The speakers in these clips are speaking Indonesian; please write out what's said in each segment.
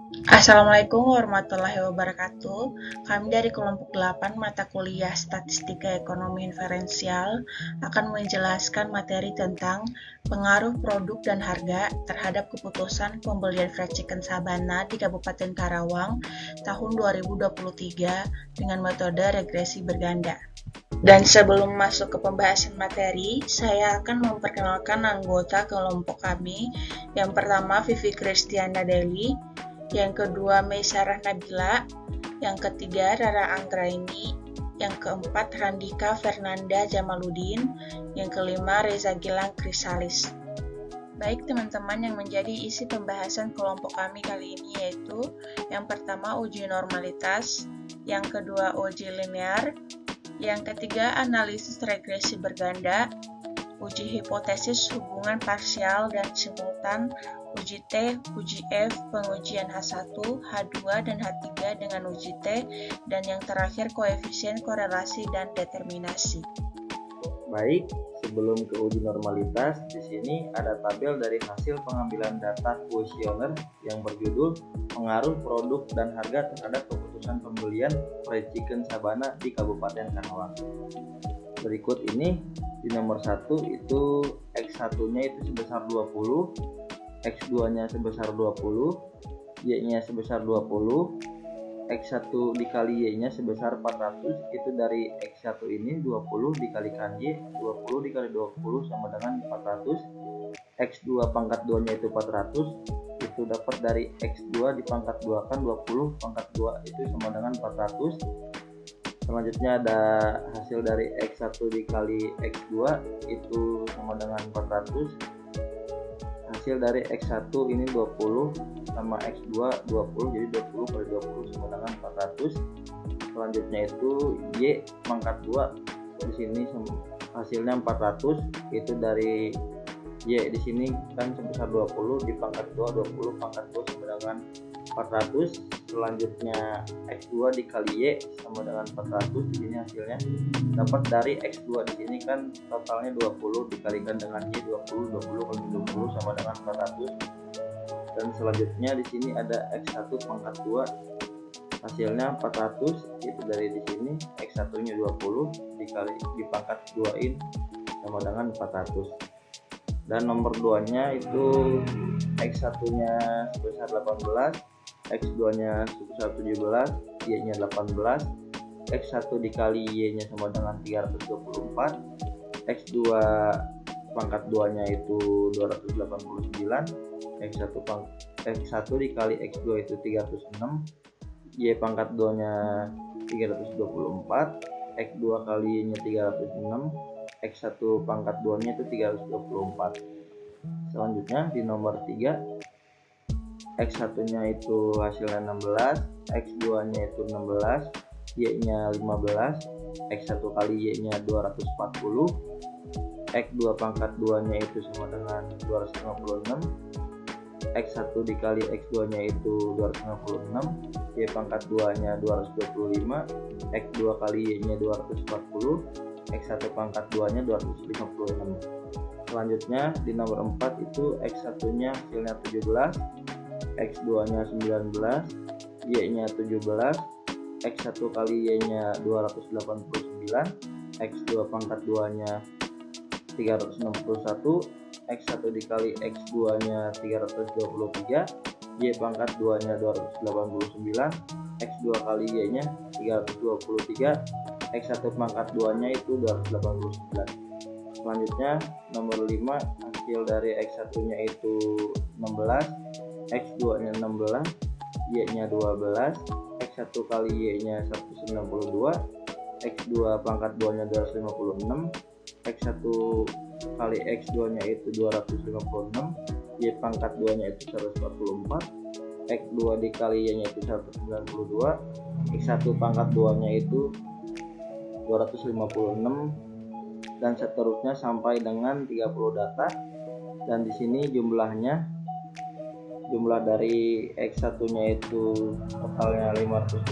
Assalamualaikum warahmatullahi wabarakatuh. Kami dari kelompok 8 mata kuliah Statistika Ekonomi Inferensial akan menjelaskan materi tentang pengaruh produk dan harga terhadap keputusan pembelian fried chicken Sabana di Kabupaten Karawang tahun 2023 dengan metode regresi berganda. Dan sebelum masuk ke pembahasan materi, saya akan memperkenalkan anggota kelompok kami. Yang pertama, Vivi Kristiana Deli. Yang kedua, Meisarah Nabila. Yang ketiga, Rara Anggraini. Yang keempat, Randika Fernanda Jamaludin. Yang kelima, Reza Gilang Krisalis. Baik teman-teman, yang menjadi isi pembahasan kelompok kami kali ini yaitu yang pertama uji normalitas, yang kedua uji linear, yang ketiga analisis regresi berganda, uji hipotesis hubungan parsial dan simultan, uji T, uji F, pengujian H1, H2, dan H3 dengan uji T, dan yang terakhir koefisien korelasi dan determinasi. Baik, sebelum ke uji normalitas, di sini ada tabel dari hasil pengambilan data kuesioner yang berjudul pengaruh produk dan harga terhadap keputusan pembelian fried chicken Sabana di Kabupaten Karawang. Berikut ini di nomor 1 itu X1-nya itu sebesar 20, X2-nya sebesar 20, Y-nya sebesar 20, X1 dikali Y-nya sebesar 400, itu dari X1 ini 20 dikalikan Y, 20 dikali 20 sama dengan 400, X2 pangkat 2-nya itu 400, itu dapat dari X2 dipangkat 2 kan 20 pangkat 2 itu sama dengan 400. Selanjutnya ada hasil dari X1 dikali X2 itu sama dengan 400. Hasil dari X1 ini 20 sama X2 20, jadi 20 kali 20 sama dengan 400. Selanjutnya itu Y pangkat 2 di sini hasilnya 400, itu dari Y di sini kan sebesar 20 dipangkat 2, 20 pangkat 2 sama dengan 400. Selanjutnya X2 dikali Y sama dengan 400, di sini hasilnya dapat dari X2 di sini kan totalnya 20 dikalikan dengan Y, 20 kali 20 sama dengan 400. Dan selanjutnya di sini ada X1 pangkat 2, hasilnya 400, itu dari di sini X1-nya 20 dikali dipangkat 2-in sama dengan 400. Dan nomor 2-nya itu X1-nya sebesar 18, X2-nya sebesar 17, Y-nya 18, X1 dikali Y-nya sama dengan 324, X2 pangkat 2-nya itu 289, X1 dikali X2 itu 306, Y pangkat 2-nya 324, X2 kali Y-nya 306, X1 pangkat 2-nya itu 324. Selanjutnya di nomor 3, X1-nya itu hasilnya 16, X2-nya itu 16, Y-nya 15, X1 kali Y-nya 240, X2 pangkat 2-nya itu sama dengan 256, X1 dikali X2-nya itu 256, Y pangkat 2-nya 225, X2 kali Y-nya 240, X1 pangkat 2-nya 256. Selanjutnya di nomor 4 itu X1-nya hasilnya 17, X2-nya 19, Y-nya 17, X1 kali Y-nya 289, X2 pangkat 2-nya 361, X1 dikali X2-nya 323, Y pangkat 2-nya 289, X2 kali Y-nya 323, X1 pangkat 2-nya itu 289. Selanjutnya nomor 5, hasil dari X1-nya itu 16, X2-nya 16, Y-nya 12, X1 kali Y-nya 192, X2 pangkat 2-nya 256, X1 kali X2-nya itu 256, Y pangkat 2-nya itu 144, X2 dikali Y-nya itu 192, X1 pangkat 2-nya itu 256, dan seterusnya sampai dengan 30 data. Dan di sini jumlah dari X1-nya itu totalnya 512,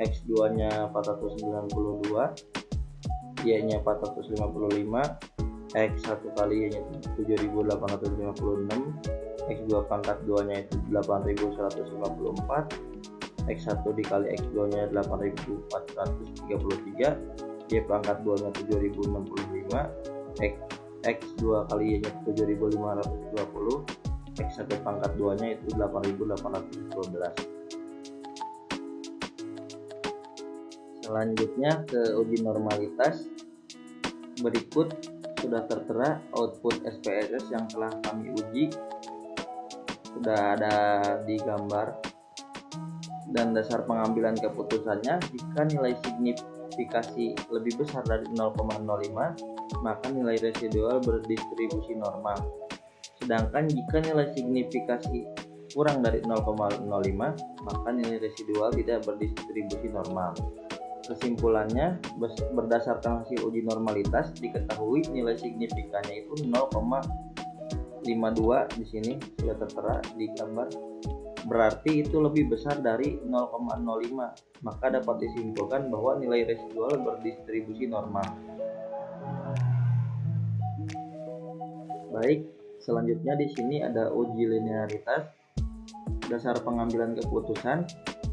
X2-nya 492, Y-nya 455, X1 kali Y-nya 7856, X2 pangkat 2 nya itu 8154, X1 dikali X2 nya 8433, Y pangkat 2 nya 7065, X2 kali Y nya 7520, X1 pangkat 2 nya itu 8812. Selanjutnya ke uji normalitas. Berikut sudah tertera output SPSS yang telah kami uji, sudah ada di gambar, dan dasar pengambilan keputusannya jika nilai signifikasi lebih besar dari 0,05 maka nilai residual berdistribusi normal, sedangkan jika nilai signifikasi kurang dari 0,05 maka nilai residual tidak berdistribusi normal. Kesimpulannya, berdasarkan hasil uji normalitas diketahui nilai signifikannya itu 0,52 di sini sudah tertera di gambar. Berarti itu lebih besar dari 0,05, maka dapat disimpulkan bahwa nilai residual berdistribusi normal. Baik, selanjutnya di sini ada uji linearitas. Dasar pengambilan keputusan,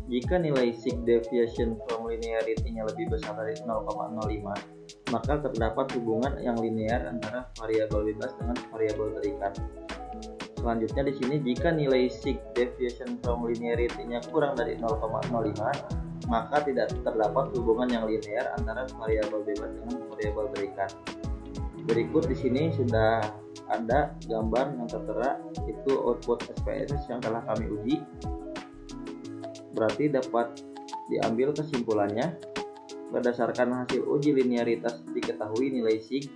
jika nilai sig deviation from linearity-nya lebih besar dari 0,05, maka terdapat hubungan yang linear antara variabel bebas dengan variabel terikat. Selanjutnya di sini, jika nilai sig deviation from linearity-nya kurang dari 0,05, maka tidak terdapat hubungan yang linear antara variabel bebas dengan variabel terikat. Berikut di sini sudah ada gambar yang tertera, itu output SPSS yang telah kami uji. Berarti dapat diambil kesimpulannya, berdasarkan hasil uji linearitas diketahui nilai sig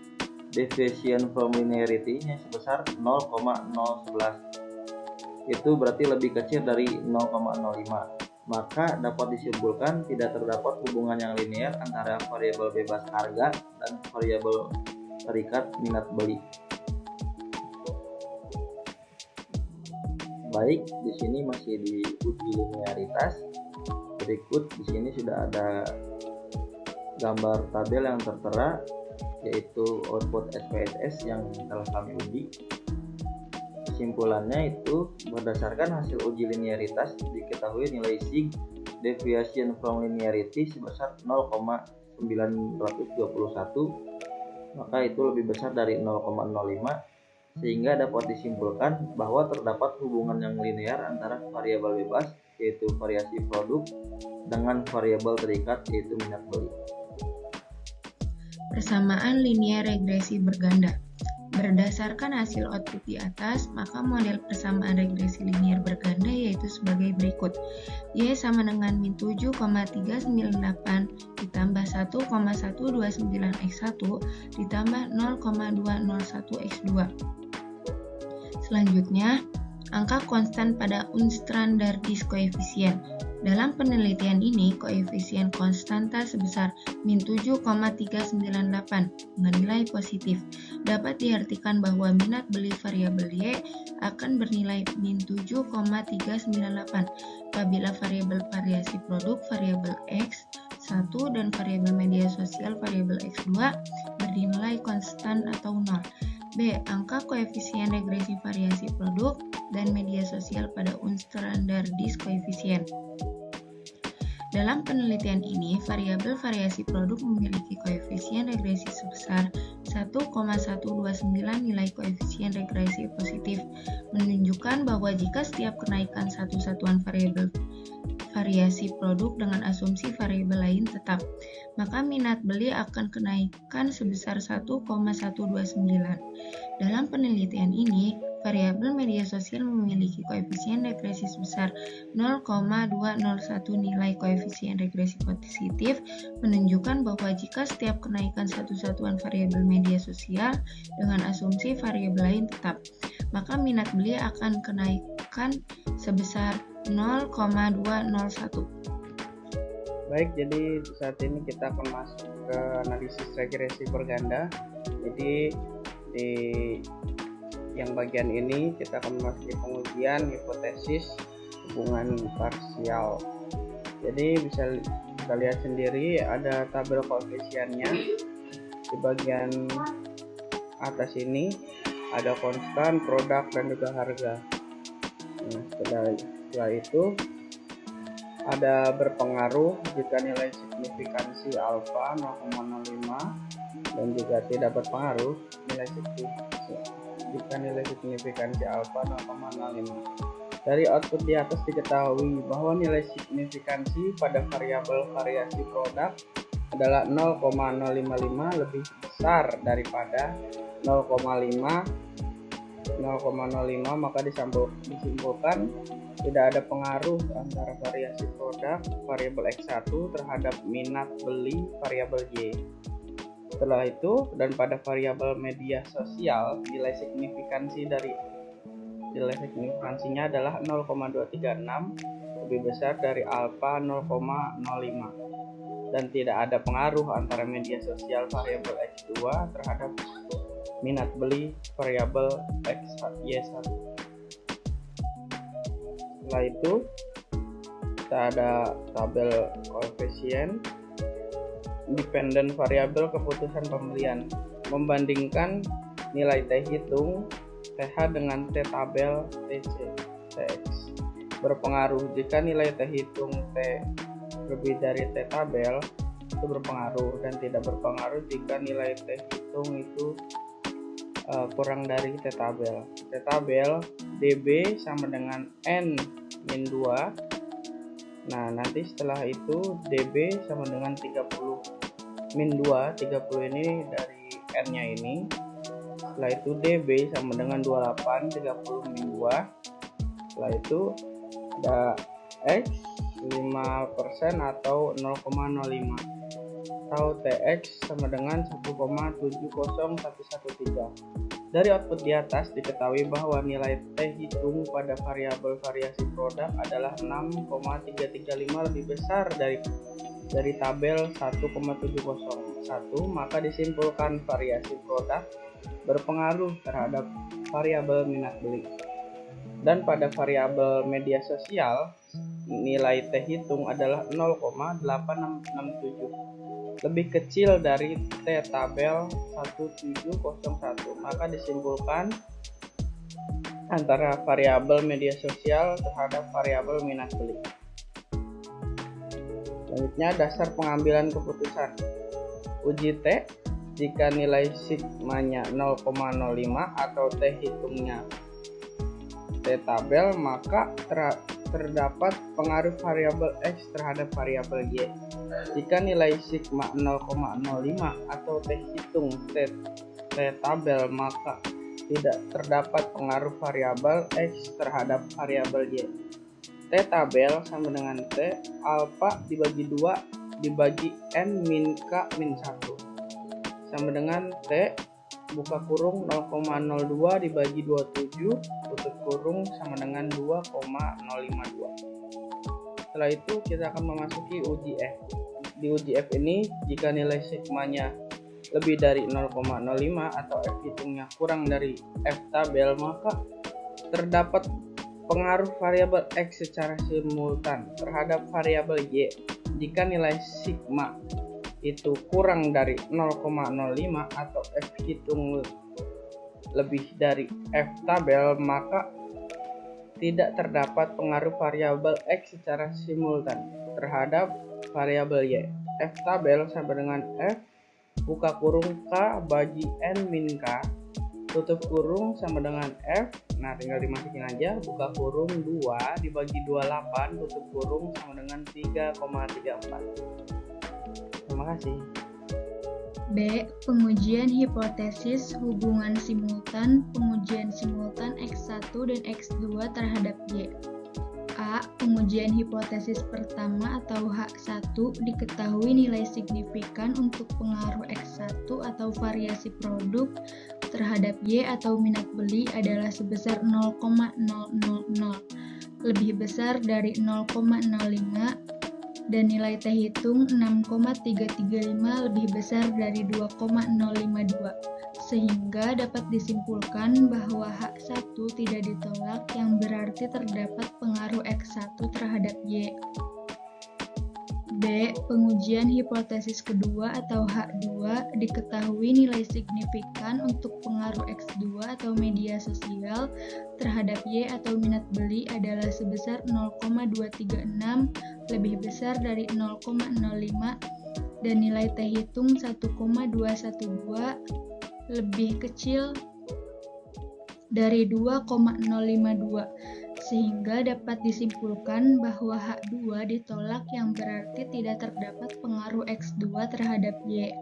deviation from linearity-nya sebesar 0,011. Itu berarti lebih kecil dari 0,05. Maka dapat disimpulkan tidak terdapat hubungan yang linear antara variabel bebas harga dan variabel terikat minat beli. Baik, di sini masih di uji linearitas. Berikut di sini sudah ada gambar tabel yang tertera, yaitu output SPSS yang telah kami uji. Kesimpulannya itu, berdasarkan hasil uji linearitas diketahui nilai sig deviation from linearity sebesar 0,921, maka itu lebih besar dari 0,05, sehingga dapat disimpulkan bahwa terdapat hubungan yang linear antara variabel bebas, yaitu variasi produk, dengan variabel terikat, yaitu minat beli. Persamaan linear regresi berganda. Berdasarkan hasil output di atas, maka model persamaan regresi linear berganda yaitu sebagai berikut. Y sama dengan min 7,398 ditambah 1,129x1 ditambah 0,201x2. Selanjutnya, angka konstan pada unstandardized koefisien. Dalam penelitian ini, koefisien konstanta sebesar min 7,398 dengan nilai positif. Dapat diartikan bahwa minat beli variabel Y akan bernilai min 7,398 apabila variabel variasi produk variabel X1 dan variabel media sosial variabel X2 bernilai konstan atau 0. B. Angka koefisien regresi variasi produk dan media sosial pada unstandardized koefisien. Dalam penelitian ini, variabel variasi produk memiliki koefisien regresi sebesar 1,129 nilai koefisien regresi positif, menunjukkan bahwa jika setiap kenaikan satu satuan variabel variasi produk dengan asumsi variabel lain tetap, maka minat beli akan kenaikan sebesar 1,129. Dalam penelitian ini, variabel media sosial memiliki koefisien regresi sebesar 0,201 nilai koefisien regresi positif, menunjukkan bahwa jika setiap kenaikan satu satuan variabel media sosial dengan asumsi variabel lain tetap, maka minat beli akan kenaikan sebesar 0,201. Baik, jadi saat ini kita akan masuk ke analisis regresi berganda. Jadi di yang bagian ini kita akan memasuki pengujian hipotesis hubungan parsial. Jadi bisa kita lihat sendiri ada tabel koefisiennya. Di bagian atas ini ada konstan, produk, dan juga harga. Nah, setelah itu ada berpengaruh jika nilai signifikansi alfa 0,05 dan juga tidak berpengaruh jika nilai signifikansi alfa 0,05. Dari output di atas diketahui bahwa nilai signifikansi pada variabel variasi produk adalah 0,055 lebih besar daripada 0,05, maka disimpulkan tidak ada pengaruh antara variasi produk variabel X1 terhadap minat beli variabel Y. Setelah itu, dan pada variabel media sosial, nilai signifikansinya adalah 0,236 lebih besar dari alfa 0,05 dan tidak ada pengaruh antara media sosial variabel X2 terhadap minat beli variabel Y1. Setelah itu kita ada tabel koefisien independen variabel keputusan pembelian, membandingkan nilai T hitung TH dengan T tabel TX. Berpengaruh jika nilai T hitung T lebih dari T tabel itu berpengaruh, dan tidak berpengaruh jika nilai T hitung itu kurang dari T tabel. T tabel DB sama dengan N-2. Nah, nanti setelah itu DB sama dengan 30 min 2, 30 ini dari N-nya ini. Setelah itu DB sama dengan 28, 30 min 2. Setelah itu ada X 5% atau 0,05, atau TX sama dengan 1,70113. Dari output di atas diketahui bahwa nilai T hitung pada variabel variasi produk adalah 6,335 lebih besar dari tabel 1,701, maka disimpulkan variasi produk berpengaruh terhadap variabel minat beli. Dan pada variabel media sosial, nilai T hitung adalah 0,8667 lebih kecil dari T tabel 1701, maka disimpulkan antara variabel media sosial terhadap variabel minat beli. Selanjutnya, dasar pengambilan keputusan. Uji T jika nilai sigmanya 0,05 atau T hitungnya T tabel, maka terdapat pengaruh variabel X terhadap variabel Y. Jika nilai sigma 0,05 atau T hitung T tabel, maka tidak terdapat pengaruh variabel X terhadap variabel Y. T tabel sama dengan T alfa dibagi 2 dibagi N min K min 1 sama dengan T buka kurung 0,02 dibagi 27 tutup kurung sama dengan 2,052. Setelah itu kita akan memasuki uji F. Di uji F ini, jika nilai sigmanya lebih dari 0,05 atau F hitungnya kurang dari F tabel, maka terdapat pengaruh variabel X secara simultan terhadap variabel Y. Jika nilai sigma itu kurang dari 0,05 atau F hitung lebih dari F tabel, maka tidak terdapat pengaruh variabel X secara simultan terhadap variabel Y. F tabel sama dengan F buka kurung K bagi N min K tutup kurung sama dengan F. Nah, tinggal dimasukin aja, buka kurung 2 dibagi 28 tutup kurung sama dengan 3,34. Terima kasih. B. Pengujian hipotesis hubungan simultan pengujian simultan X1 dan X2 terhadap Y. A. Pengujian hipotesis pertama atau H1 diketahui nilai signifikan untuk pengaruh X1 atau variasi produk terhadap Y atau minat beli adalah sebesar 0,000, lebih besar dari 0,05, dan nilai T hitung 6,335 lebih besar dari 2,052, sehingga dapat disimpulkan bahwa H1 tidak ditolak, yang berarti terdapat pengaruh X1 terhadap Y. B. Pengujian hipotesis kedua atau H2 diketahui nilai signifikan untuk pengaruh X2 atau media sosial terhadap Y atau minat beli adalah sebesar 0,236 lebih besar dari 0,05 dan nilai T hitung 1,212 lebih kecil dari 2,052 sehingga dapat disimpulkan bahwa H2 ditolak yang berarti tidak terdapat pengaruh X2 terhadap Y.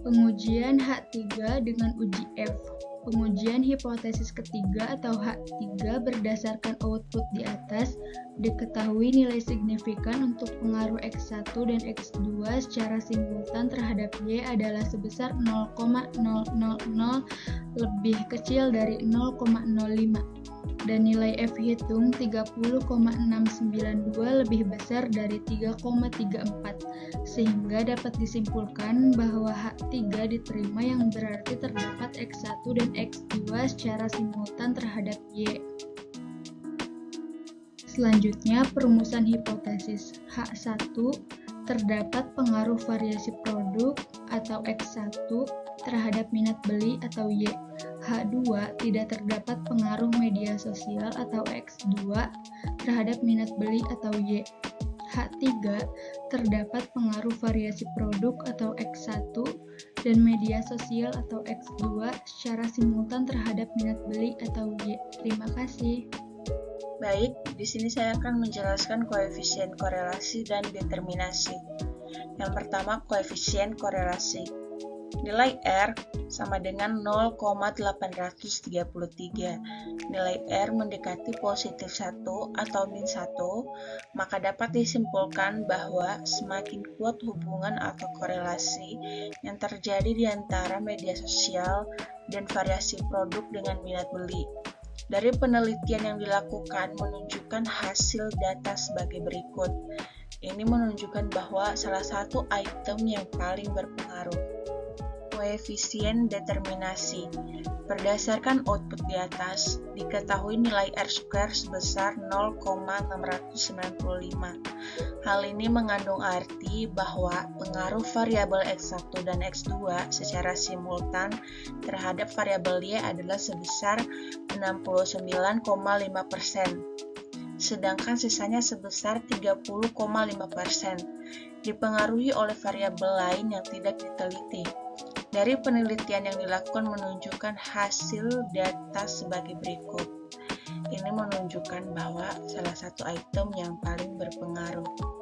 Pengujian H3 dengan uji F. Pengujian hipotesis ketiga atau H3 berdasarkan output di atas diketahui nilai signifikan untuk pengaruh X1 dan X2 secara simultan terhadap Y adalah sebesar 0,000 lebih kecil dari 0,05 dan nilai F hitung 30,692 lebih besar dari 3,34 sehingga dapat disimpulkan bahwa H3 diterima yang berarti terdapat X1 dan X2 secara simultan terhadap Y. Selanjutnya, perumusan hipotesis. H1 terdapat pengaruh variasi produk atau X1 terhadap minat beli atau Y. H2 tidak terdapat pengaruh media sosial atau X2 terhadap minat beli atau Y. H3 terdapat pengaruh variasi produk atau X1 dan media sosial atau X2 secara simultan terhadap minat beli atau Y. Terima kasih. Baik, di sini saya akan menjelaskan koefisien korelasi dan determinasi. Yang pertama, koefisien korelasi. Nilai R sama dengan 0,833. Nilai R mendekati positif 1 atau min 1, maka dapat disimpulkan bahwa semakin kuat hubungan atau korelasi yang terjadi di antara media sosial dan variasi produk dengan minat beli. Dari penelitian yang dilakukan menunjukkan hasil data sebagai berikut. Ini menunjukkan bahwa salah satu item yang paling berpengaruh. Koefisien determinasi. Berdasarkan output di atas, diketahui nilai R² sebesar 0,695. Hal ini mengandung arti bahwa pengaruh variabel X1 dan X2 secara simultan terhadap variabel Y adalah sebesar 69,5%. Sedangkan sisanya sebesar 30,5% dipengaruhi oleh variabel lain yang tidak diteliti. Dari penelitian yang dilakukan menunjukkan hasil data sebagai berikut. Ini menunjukkan bahwa salah satu item yang paling berpengaruh.